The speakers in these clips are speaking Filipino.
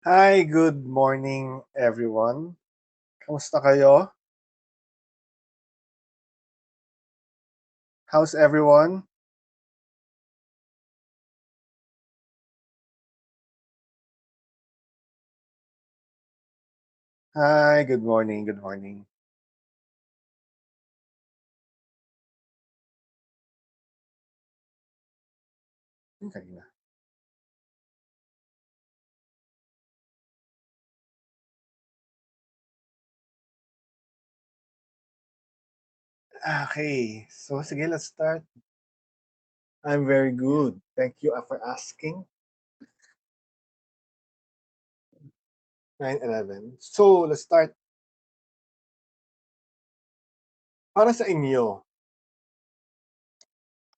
Hi, good morning everyone. Kamusta kayo? How's everyone? Hi, good morning, good morning. Okay na. Okay, so sige, let's start. I'm very good. Thank you for asking. 9:11. So, let's start. Para sa inyo,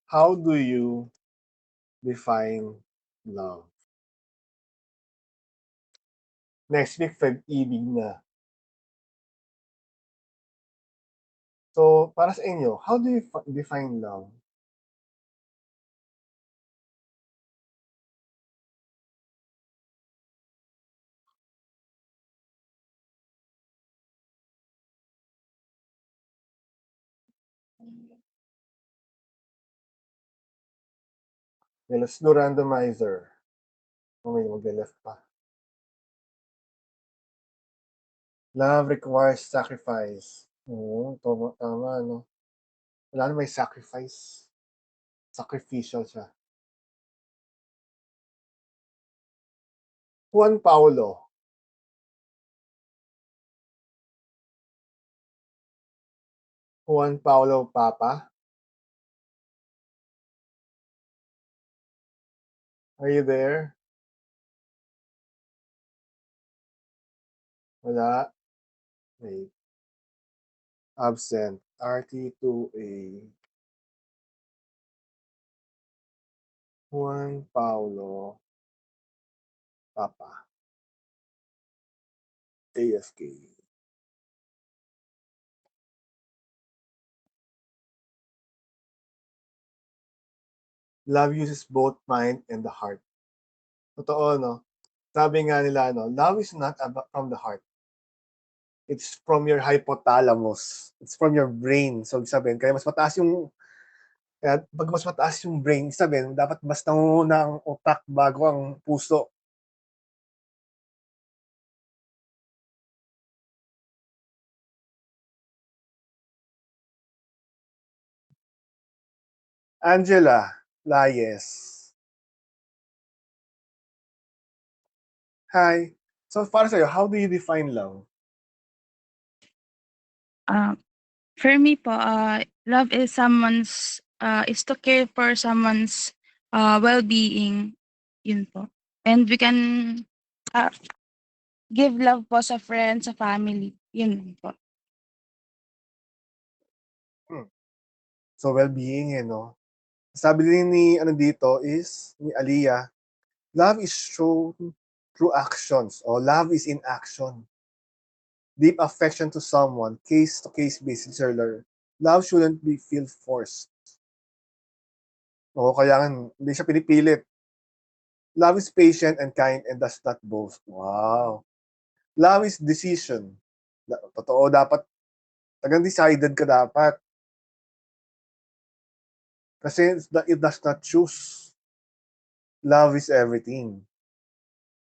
how do you define love? Next week, Feb-ibig na. So, para sa inyo, how do you define love? Okay, let's do randomizer. Oh, may mag-left pa. Love requires sacrifice. Oo, tama 'no. Wala na may sacrifice. Sacrificial siya. Juan Paulo. Juan Paulo Papa, are you there? Wala. Wait, absent. RT2A. Juan Paulo Papa, AFK. Love uses both mind and the heart. Totoo 'no? Sabi nga nila 'no, love is not from the heart. It's from your hypothalamus. It's from your brain. So, ibig sabihin kaya mas mataas yung kaya 'pag mas mataas yung brain, ibig sabihin dapat mas nangunguna ang utak bago ang puso. Angela Layes. Hi. So para sa'yo, how do you define love? Ah, for me po, love is is to care for someone's, well-being, yun po. And we can, ah, give love po sa friends, sa family, yun po. Hmm. So well-being, eh, 'no? Sabi din ni ano dito is, ni Aliyah, love is shown through actions or love is in action. Deep affection to someone, case-to-case basis, sir. Love shouldn't be feel forced. Oo, kaya nga hindi siya pinipilit. Love is patient and kind and does not boast. Wow. Love is decision. Totoo, dapat talagang decided ka dapat. Kasi it does not choose. Love is everything.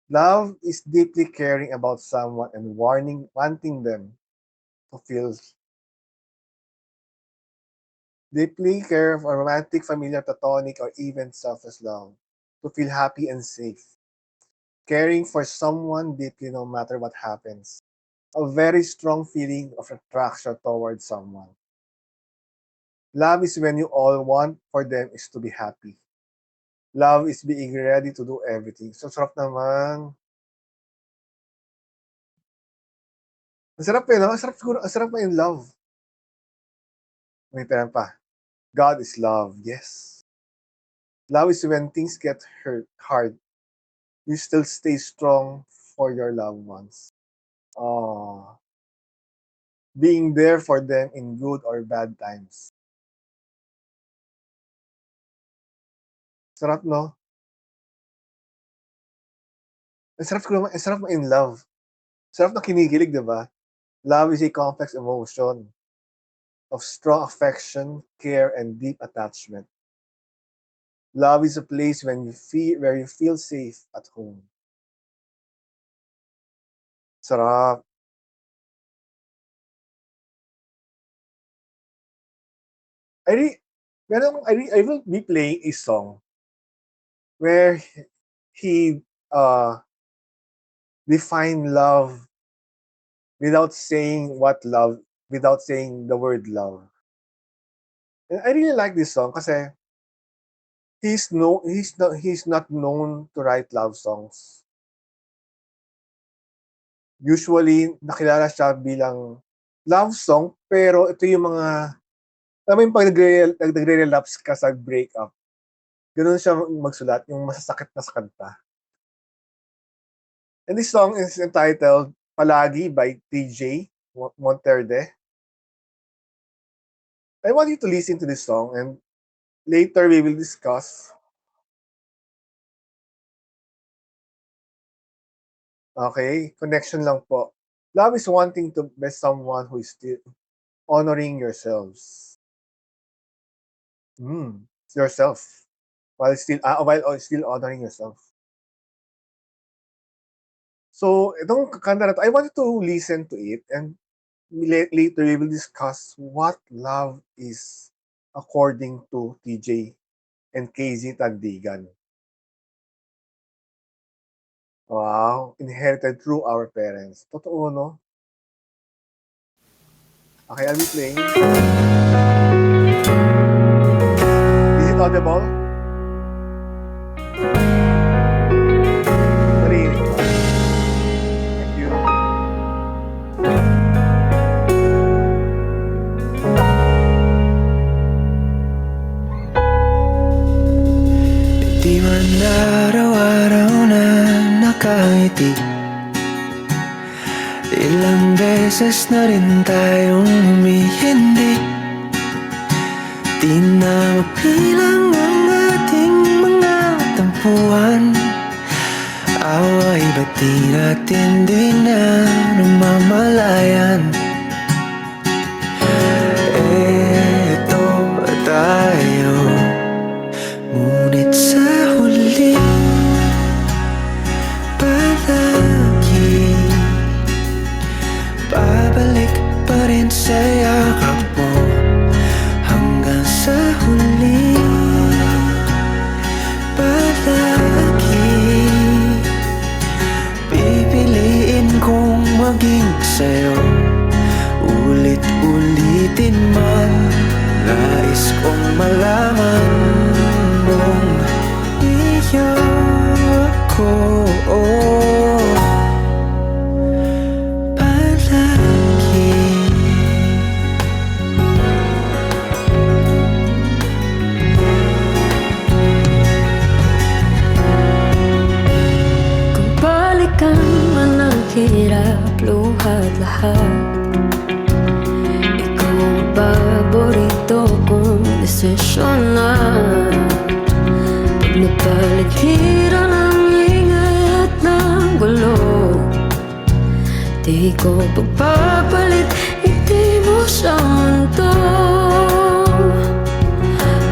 Love is deeply caring about someone and wanting them to feel deeply care for romantic, familiar, platonic, or even selfless love. To feel happy and safe. Caring for someone deeply no matter what happens. A very strong feeling of attraction towards someone. Love is when you all want for them is to be happy. Love is being ready to do everything. So, sarap naman. Ang sarap eh, no? Ang sarap siguro, ang sarap in love. May pera pa. God is love, yes. Love is when things get hard. You still stay strong for your loved ones. Oh, being there for them in good or bad times. Sarap, no? Ang sarap ma-in love. Sarap na kinikilig, 'di ba? Love is a complex emotion of strong affection, care, and deep attachment. Love is a place where you feel safe at home. Sarap. I re I will be playing a song where he define love without saying without saying the word love. And I really like this song kasi he's not known to write love songs. Usually nakilala siya bilang love song, pero ito yung mga alam mo yung 'pag nagre-relapse ka sa breakup, gano'n siya magsulat, yung masasakit na sa kanta. And this song is entitled "Palagi" by TJ Monterde. I want you to listen to this song and later we will discuss. Okay, connection lang po. Love is wanting to be someone who is still honoring yourselves. Yourself. While still honoring yourself. So, itong kanta na 'to, I want you to listen to it and later we will discuss what love is according to TJ and KZ Tandigan. Wow, inherited through our parents. Totoo, no? Okay, I'll be playing. Is it audible? Naririnig ba? Thank you. Di man araw-araw na nakangiti, ilang beses na rin tayong humihindi. Di na mapilang ang ating mga tampuhan, away ba't di natin di na namamalayan? Eto tayo, ngunit sa huli palagi babalik pa rin sa yakap mo. Hanggang sa huli palagi pipiliin kong maging sa'yo. Ulit-ulitin man, nais kong malaman mong iyo ko palagi. Kung balikan man ang hirap, luhat lahat, ikaw ang paborito kong desisyon na. Pag napaligiran ang ingay at ng gulo, di ko pagpapalit, hindi mo sa mundo.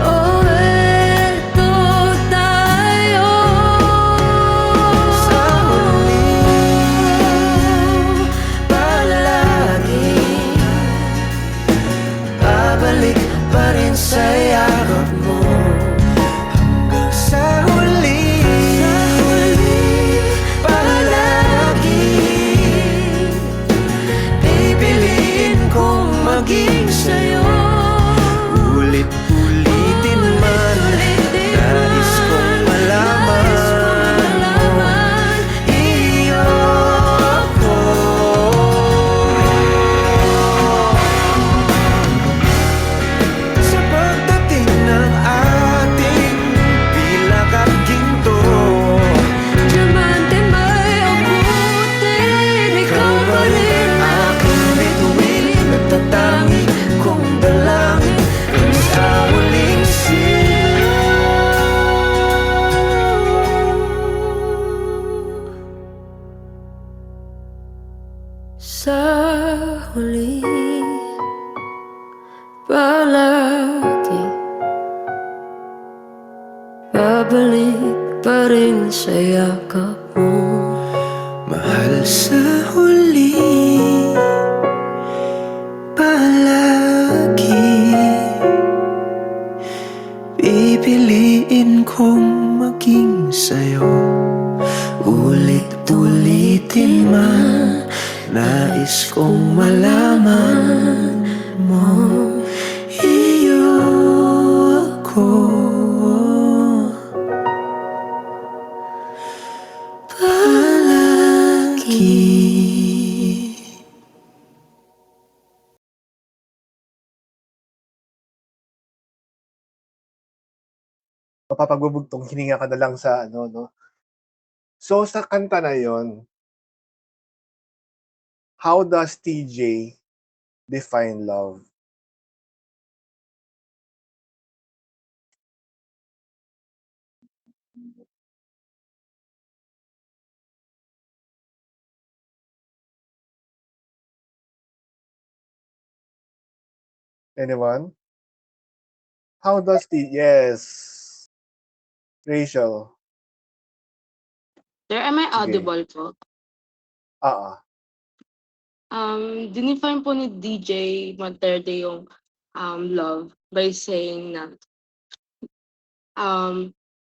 Oh, eto tayo. Sa huli palagi babalik pa rin sa yakap mo. Hanggang sa huli palagi pipiliin kong maging sa'yo. Ulit-ulitin man, nais kong malaman iyo ako. Sa pagdating ng ating pilak at ginto, Diamante may abutin, ikaw pa rin aking bituin, natatangi kong dala. palagi babalik pa rin sa yakap mo. Mahal sa huli, palagi pipiliin kong maging sa'yo. Ulit-ulitin man, nais kong malaman mo, iyo ako. Palagi. Mapapagbubugtong hininga ka na lang sa ano, 'no? So, sa kanta na yon, how does TJ define love? Anyone? How does yes, Rachel. Sir, am I Sige. audible po? Oo. Dinefine po ni DJ Monterde yung love by saying na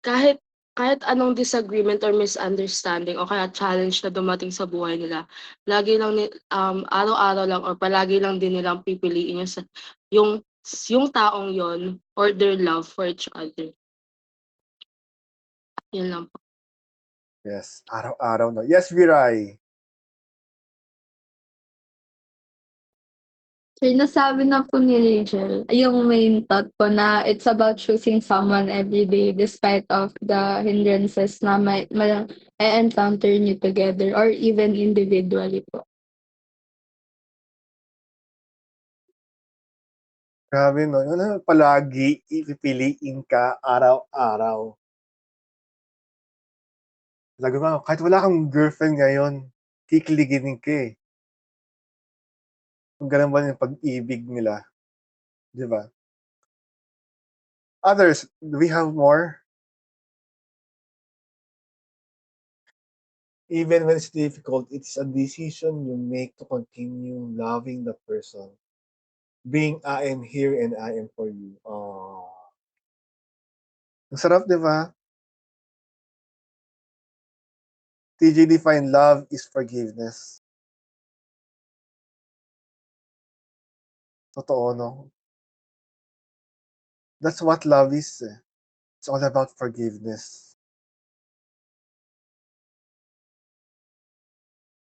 kahit kahit anong disagreement or misunderstanding o kaya challenge na dumating sa buhay nila, lagi lang araw-araw lang or palagi lang din nilang pipiliin yung yung taong yon or their love for each other. Yun lang po. Yes, araw-araw 'no. Yes, Viray. Sir, nasabi na po ni Rachel, yung main thought ko na it's about choosing someone every day despite of the hindrances na may encounter nyo together or even individually po. Grabe 'no, ano palagi pipiliin ka araw-araw. Sabi ko nga, kahit wala kang girlfriend ngayon, kikiligin ka, eh. Kung gano'n ba yung pag-ibig nila, 'di ba? Others, do we have more? Even when it's difficult, it's a decision you make to continue loving the person. Being I am here and I am for you. Oh, ang sarap, 'di ba? TJ define love is forgiveness. Totoo, 'no? That's what love is, eh. It's all about forgiveness.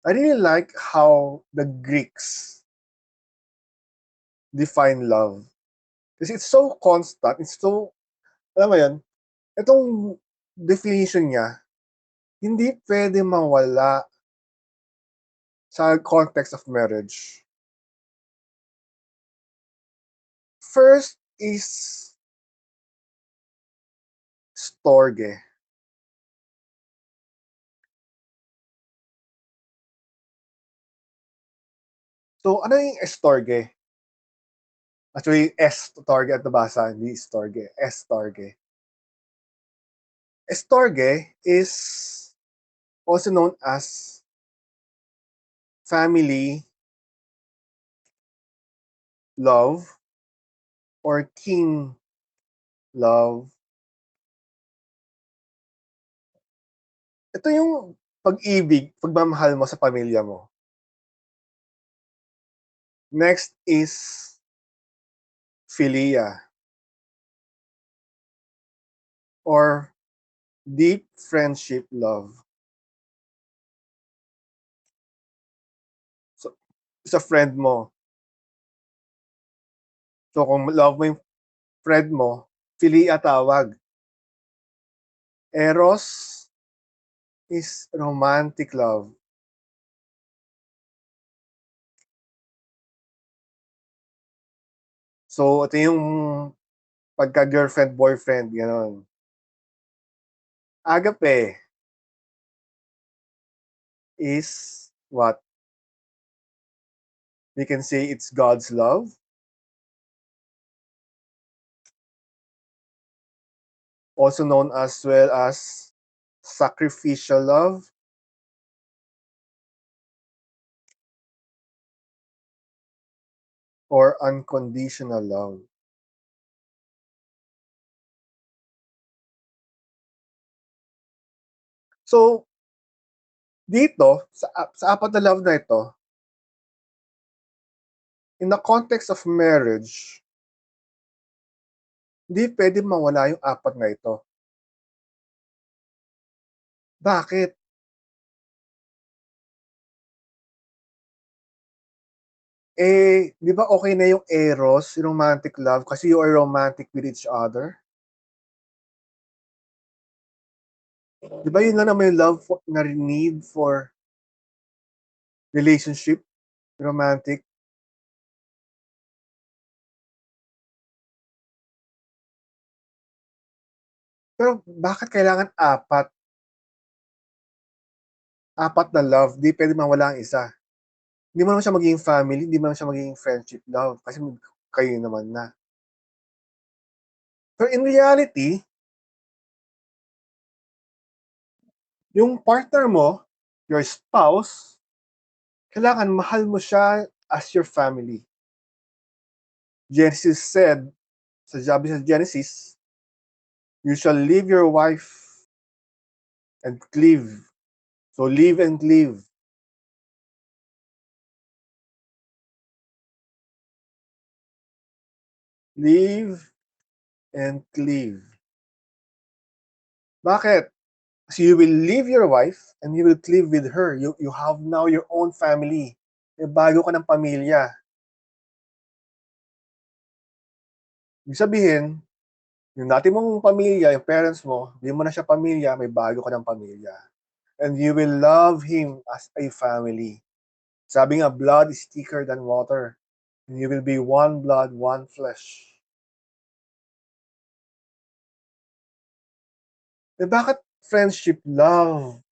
I really like how the Greeks define love. Kasi it's so constant, it's so, alam mo yun, itong definition niya, hindi pwede mawala sa context of marriage. First is storge. So, ano yung estorge? Actually, S-torge at nabasa, hindi storge. S-torge. Estorge is also known as family love or king love. Ito yung pag-ibig, pagmamahal mo sa pamilya mo. Next is philia or deep friendship love. So, sa friend mo. So, kung love mo yung friend mo, philia tawag. Eros is romantic love. So, ito yung pagka-girlfriend, boyfriend, gano'n. Agape is what? We can say it's God's love. also known as well as sacrificial love, or unconditional love. So, dito, sa apat na love na ito, in the context of marriage, hindi pwede mawala yung apat na ito. Bakit? Di ba okay na yung eros, yung romantic love, kasi you are romantic with each other? Di ba yun lang naman yung love na need for relationship, romantic? Pero bakit kailangan apat? Apat na love, di pwede mawala ang isa. Hindi mo naman siya magiging family, hindi mo naman siya magiging friendship love, kasi kayo naman na. Pero in reality, yung partner mo, your spouse, kailangan mahal mo siya as your family. Genesis said, sabi sa Genesis, you shall leave your wife and cleave. So live and cleave. Live and cleave. Bakit? Kasi you will leave your wife and you will cleave with her. You have now your own family. May bago ka ng pamilya. Ibig sabihin, yung dati mong pamilya, yung parents mo, hindi mo na siya pamilya, may bago ka ng pamilya. And you will love him as a family. Sabi nga, blood is thicker than water. And you will be one blood, one flesh. Bakit friendship, love?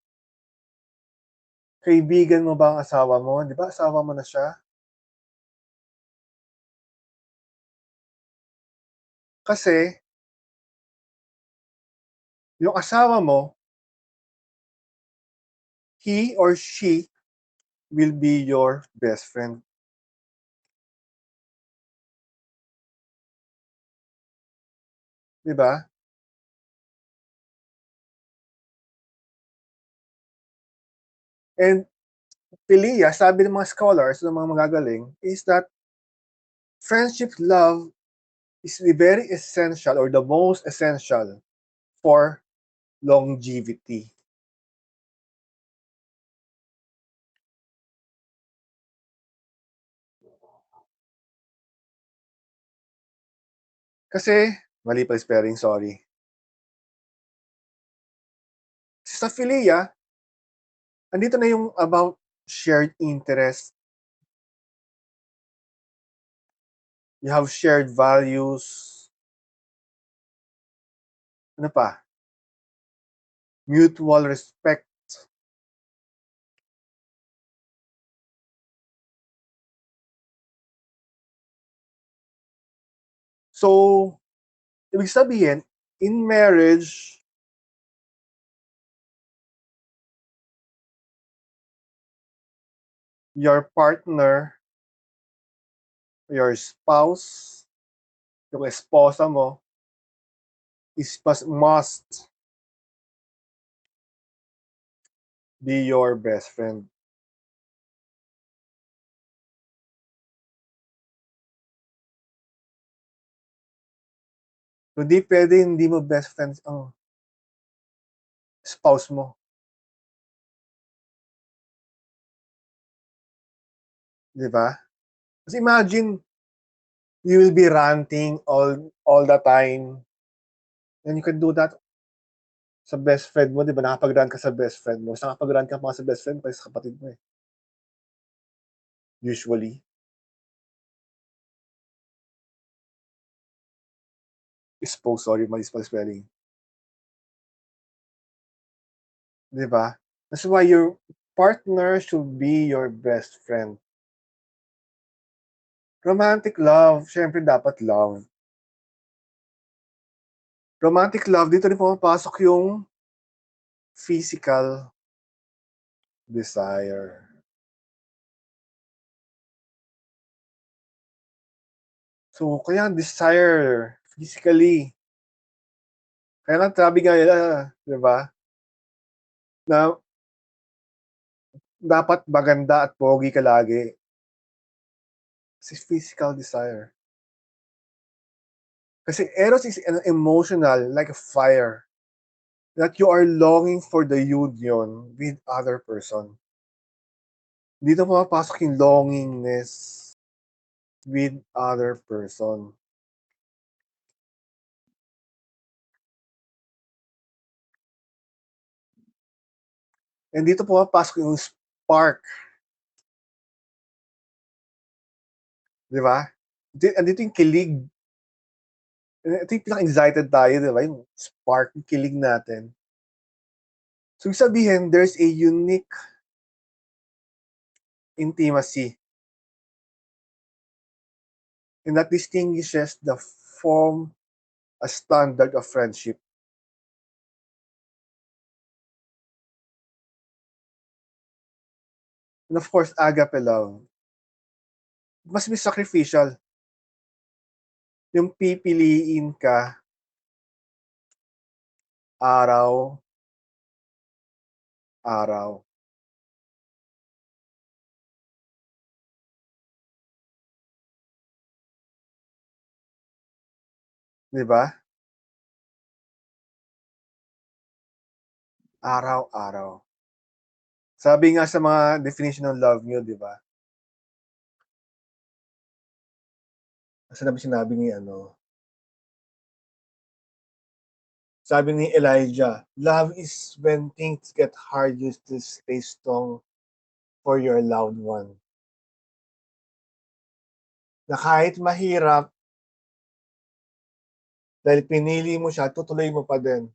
Kaibigan mo ba ang asawa mo? Di ba asawa mo na siya? Kasi, yung asawa mo, he or she will be your best friend. Di ba? And Philia, sabi ng mga scholars, ng mga magagaling, is that friendship love is very essential or the most essential for longevity. Kasi, mali pa spelling, sorry. Sa Philia, andito na yung about shared interest. You have shared values. Ano pa? Mutual respect. So, ibig sabihin, in marriage, your partner, your spouse, yung esposa mo, must be your best friend. Hindi pwede hindi mo best friends ang spouse mo. Di ba? Kasi imagine, you will be ranting all the time. And you can do that sa best friend mo, di ba? Nakapag-rant ka sa best friend mo. Mas nakapag-rant ka pa sa best friend pa sa kapatid mo eh. Usually. Sorry, mali spelling. Di ba? That's why your partner should be your best friend. Romantic love, syempre dapat love. Romantic love, dito rin pumapasok yung physical desire. So, kaya ang desire physically. Kaya nga sabi nga nila, di ba? Na dapat maganda at pogi ka lagi. Kasi physical desire. Kasi eros is an emotional, like a fire, that you are longing for the union with other person. Dito pumapasok yung longingness with other person. And dito pumapasok yung spark. Di ba? Andito yung kilig. Ito yung pinaka-excited tayo, di ba? Yung spark, yung kilig natin. So, ibig sabihin, there's a unique intimacy and that distinguishes the from a standard of friendship. And of course, agape love. Mas may sacrificial. Yung pipiliin ka araw. Di ba? Araw-araw. Sabi nga sa mga definition ng love nyo, di ba? Saan na ba sinabi ni Sabi ni Elijah, love is when things get hard, you still stay strong for your loved one. Na kahit mahirap, dahil pinili mo siya, tutuloy mo pa din.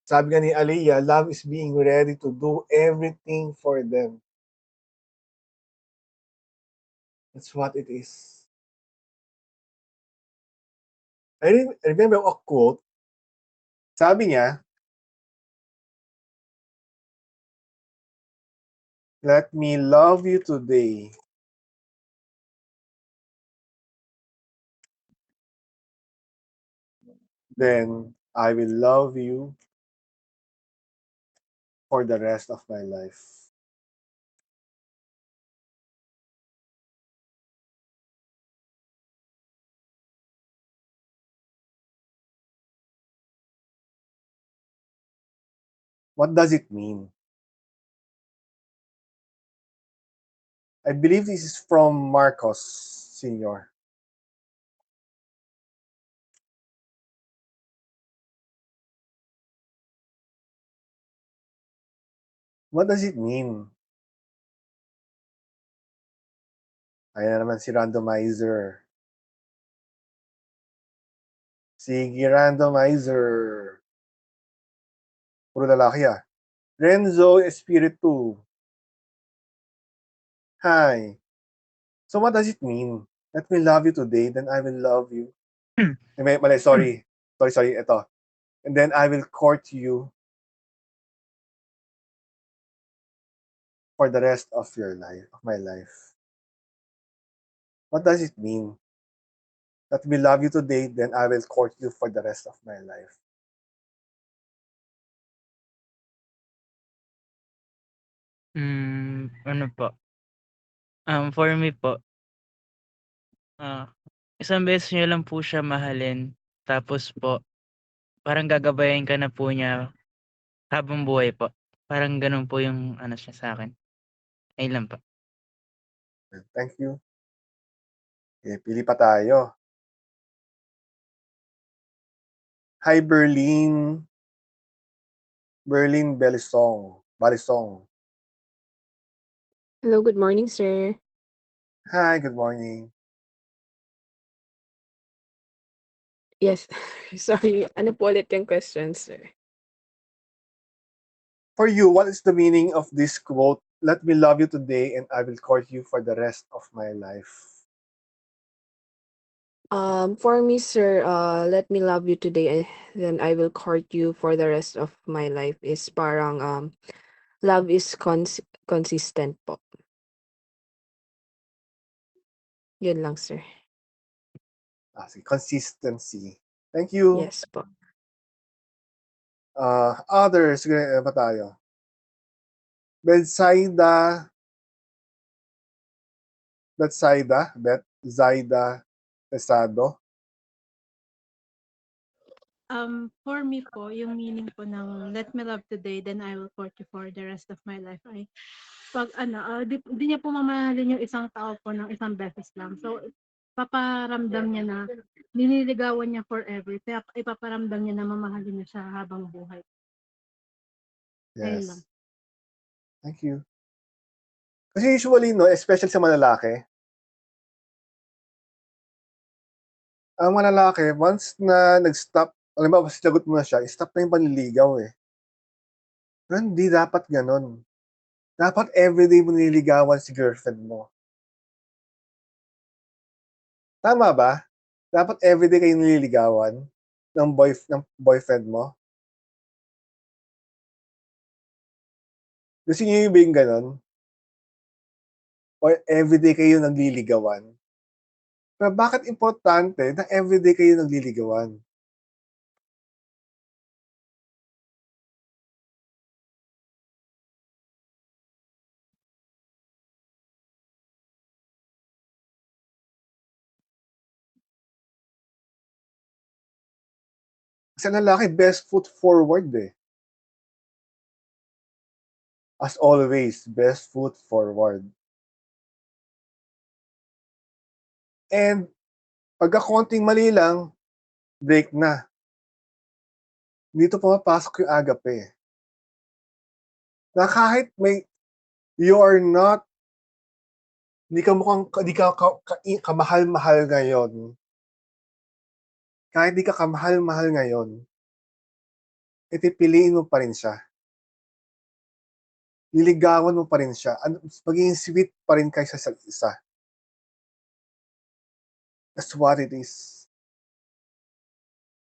Sabi nga ni Aliyah, love is being ready to do everything for them. That's what it is. I remember a quote. Sabi niya, let me love you today. Then I will love you for the rest of my life. What does it mean? I believe this is from Marcos Sr. What does it mean? Ayan na naman si randomizer. Sige, randomizer. Puro lalaki ah. Renzo Espiritu. Hi. So what does it mean? Let me love you today, then I will love you. Mali, sorry. Sorry, ito. And then I will court you for the rest of your life, of my life. What does it mean? Let me love you today, then I will court you for the rest of my life. Ano po, for me po, isang beses niyo lang po siya mahalin, tapos po parang gagabayan ka na po niya habang buhay po. Parang gano'n po yung ano siya sa'kin. Ayun lang po. Thank you. Okay, pili pa tayo. Hi, Berlin. Berlin Balisong. Hello, good morning, sir. Hi, good morning. Yes, sorry. Ano po ulit yung question, sir? For you, what is the meaning of this quote? Let me love you today and I will court you for the rest of my life. For me, sir, let me love you today, then I will court you for the rest of my life is parang love is consistent po. Yun lang, sir. Sige, consistency. Thank you. Yes po. Others, sige, ano ba tayo? Betsaida Pesado. For me po, yung meaning po ng let me love today, then I will court you for the rest of my life ay pag di niya po mamahalin yung isang tao po ng isang beses lang. So, paparamdam niya na nililigawan niya forever. Kaya ipaparamdam niya na mamahalin niya siya habang buhay. Ayun lang. Yes. Thank you. Kasi usually, no, especially sa mga lalaki, ang mga lalaki, once na nag-stop, alam mo, sinagot mo na siya, stop na yung panliligaw eh. Pero hindi dapat ganon. Dapat everyday mo nililigawan si girlfriend mo. Tama ba? Dapat everyday kayo nililigawan ng boyfriend mo. Gusto niyo yung ganon? Or everyday kayo nagliligawan? Pero bakit importante na everyday kayo nagliligawan? Kasi ang lalaki, best foot forward eh. As always, best foot forward. And pagka konting mali lang, break na. Dito pumapasok yung agape. Na kahit you are not, hindi ka kamahal-mahal ngayon. Kahit di ka kamahal-mahal ngayon, pipiliin mo pa rin siya. Niligawan mo pa rin siya. Maging sweet pa rin kayo sa isa. That's what it is.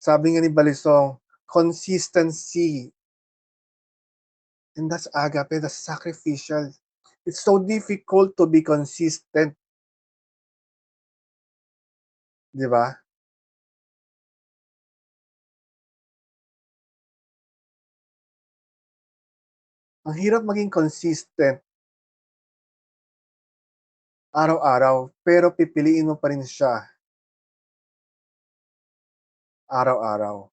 Sabi nga ni Balisong, consistency. And that's agape, that's sacrificial. It's so difficult to be consistent. Di ba? Ang hirap maging consistent araw-araw, pero pipiliin mo pa rin siya araw-araw.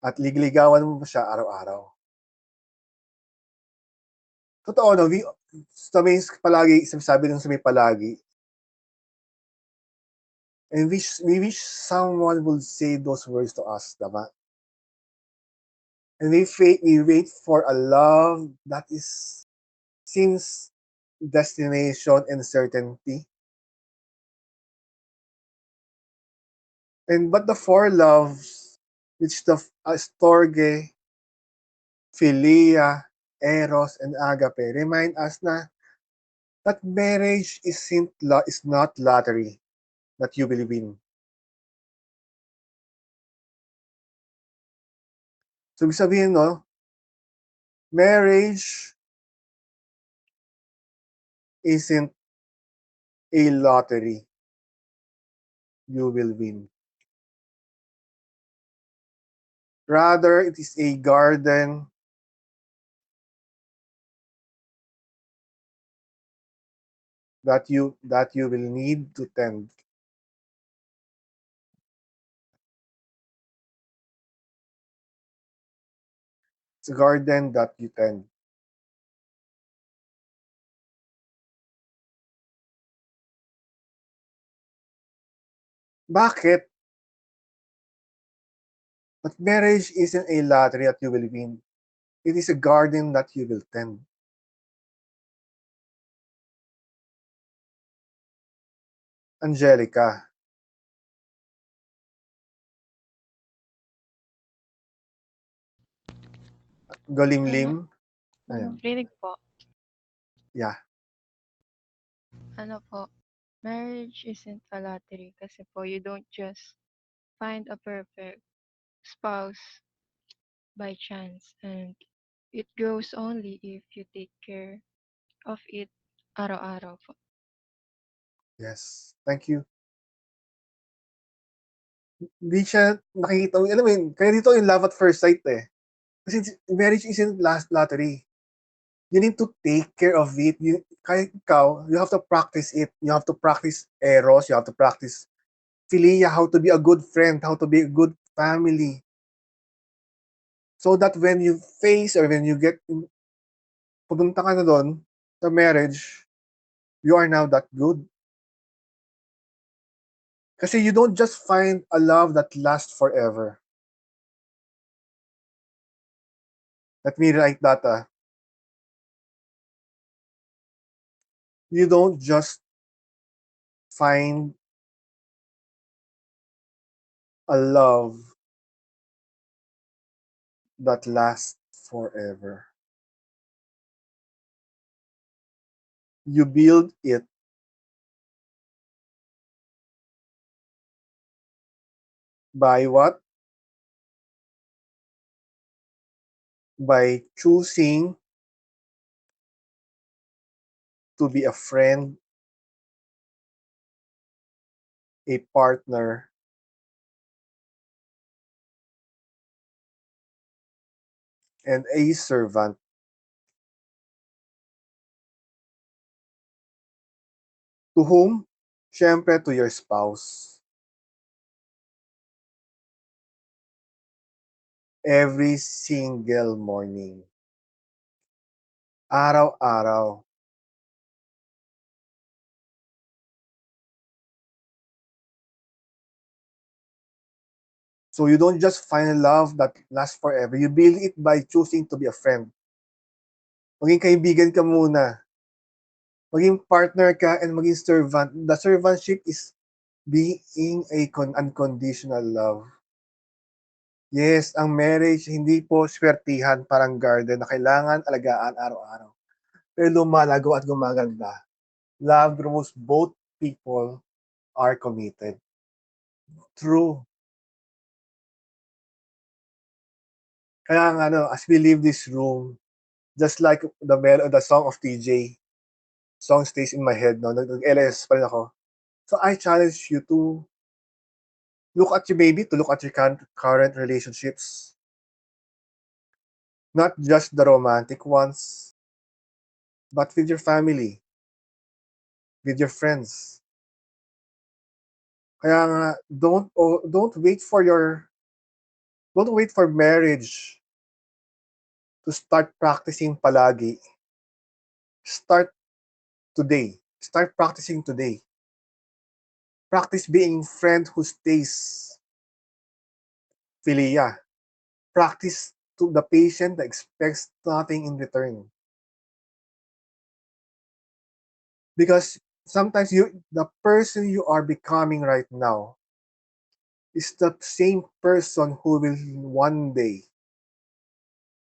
At ligawan mo pa siya araw-araw. Totoo, no? Sabi ng sabi palagi, and we wish someone would say those words to us, diba? And we wait for a love that seems destination and certainty. But the four loves, which the storge, philia, eros, and agape, remind us that marriage is not lottery that you will win. So, ibig sabihin, no, marriage isn't a lottery you will win. Rather, it is a garden that you will need to tend. It's a garden that you tend. Bakit? But marriage isn't a lottery that you will win. It is a garden that you will tend. Angelica. Golimlim. Ayun. Rinig po. Yeah. Ano po, Marriage isn't a lottery kasi po you don't just find a perfect spouse by chance, and it grows only if you take care of it araw-araw po. Yes, thank you. Hindi siya nakikita mo, alam mo yun, kaya dito yung love at first sight eh. Kasi marriage isn't last lottery. You need to take care of it. Kaya ikaw, you have to practice it. You have to practice eros, you have to practice philia, how to be a good friend, how to be a good family. So that when you face or when you get, pupunta ka na doon sa marriage, you are now that good. Kasi you don't just find a love that lasts forever. Let me write that. You don't just find a love that lasts forever. You build it by what? By choosing to be a friend, a partner, and a servant. To whom? Siyempre to your spouse. Every single morning. Araw-araw. So you don't just find love that lasts forever. You build it by choosing to be a friend. Maging kaibigan ka muna. Maging partner ka and maging servant. The servantship is being a unconditional love. Yes, ang marriage hindi po swertihan parang garden na kailangan alagaan araw-araw. Pero lumalago at gumaganda. Love grows, both people are committed. True. Kaya nga as we leave this room, just like the song of TJ, song stays in my head, no? Nag-LS pa rin ako. So I challenge you to look at your current relationships. Not just the romantic ones, but with your family, with your friends. Kaya nga, don't wait for marriage to start practicing palagi. Start today. Start practicing today. Practice being friend who stays. Philia. Practice to the patient that expects nothing in return. Because sometimes the person you are becoming right now is the same person who will one day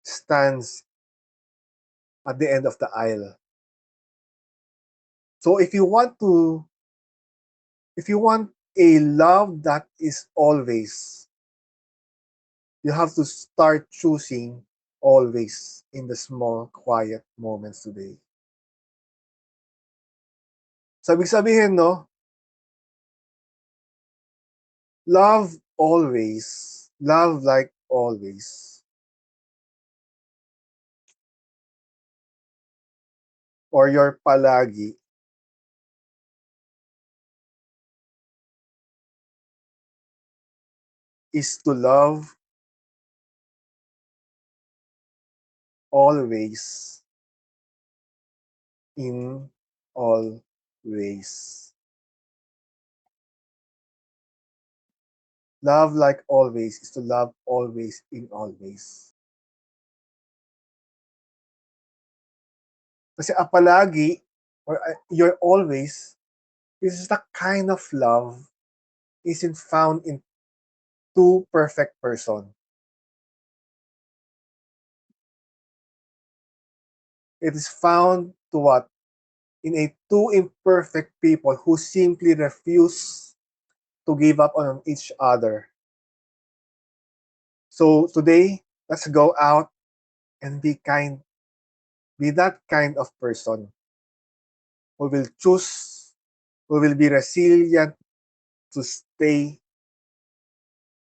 stands at the end of the aisle. So if you want a love that is always, you have to start choosing always in the small, quiet moments today. So ibig sabihin, no? Love always. Love like always. Or your palagi is to love always in all ways. Love like always is to love always in all ways. Kasi palagi or you're always is the kind of love isn't found in two perfect person. It is found to what? in a two imperfect people who simply refuse to give up on each other. So today, let's go out and be kind. Be that kind of person who will choose, who will be resilient to stay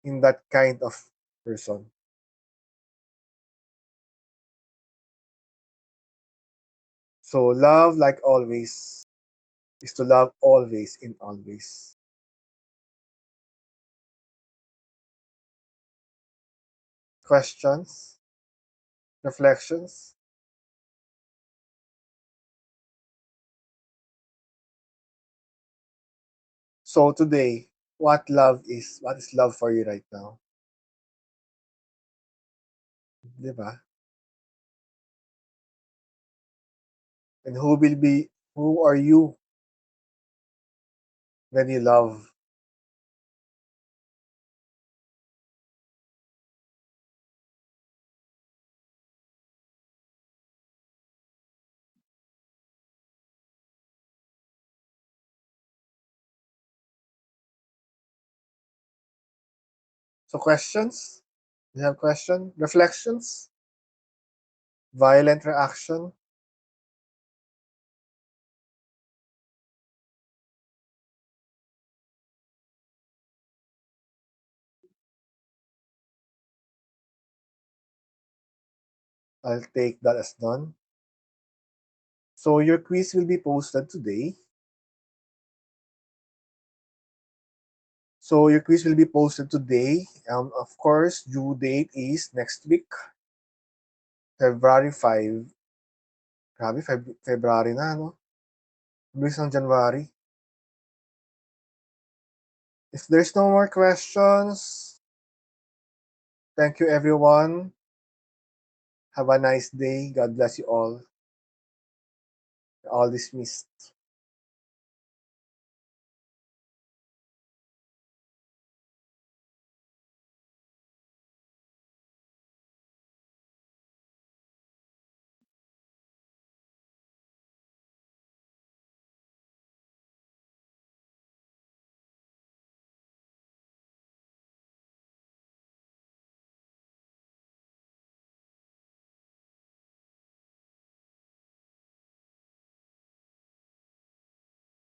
in that kind of person. So love, like always, is to love always in always. Questions? Reflections? So today, what love is? What is love for you right now? Di ba? And who are you when you love? So questions? You have question? Reflections? Violent reaction? I'll take that as none. So your quiz will be posted today. So your quiz will be posted today. Of course, due date is next week, February 5. Grabe, February na, no? Bilis ng January. If there's no more questions, thank you everyone. Have a nice day. God bless you all. All dismissed.